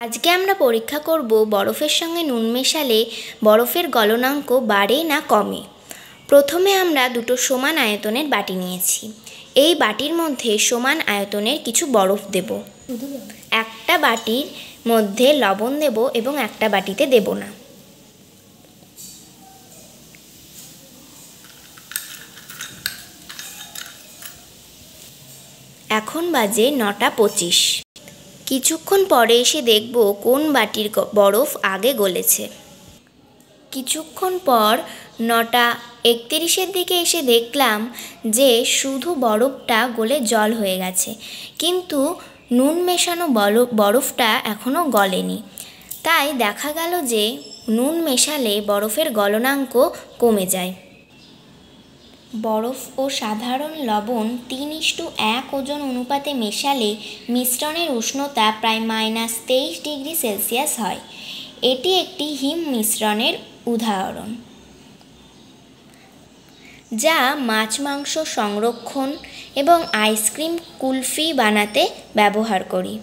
আজকে আমরা পরীক্ষা করব বরফের সঙ্গে নুন মেশালে বরফের গলনাঙ্ক বাড়ে না কমে। প্রথমে আমরা দুটো সমান আয়তনের বাটি নিয়েছি। এই বাটির মধ্যে সমান আয়তনের কিছু বরফ দেব। একটা বাটির মধ্যে লবণ দেব এবং একটা বাটিতে দেব না। এখন বাজে 9:25। কিছুক্ষণ পরে এসে দেখব কোন বাটির বরফ আগে গলেছে। কিছুক্ষণ পর 9:31-এর দিকে এসে দেখলাম যে শুধু বরফটা গলে জল হয়ে গেছে, কিন্তু নুন মেশানো বরফটা এখনও গলেনি। তাই দেখা গেল যে নুন মেশালে বরফের গলনাঙ্ক কমে যায়। বরফ ও সাধারণ লবণ 3:1 ওজন অনুপাতে মেশালে মিশ্রণের উষ্ণতা প্রায় -23°C হয়। এটি একটি হিম মিশ্রণের উদাহরণ, যা মাছ মাংস সংরক্ষণ এবং আইসক্রিম কুলফি বানাতে ব্যবহার করি।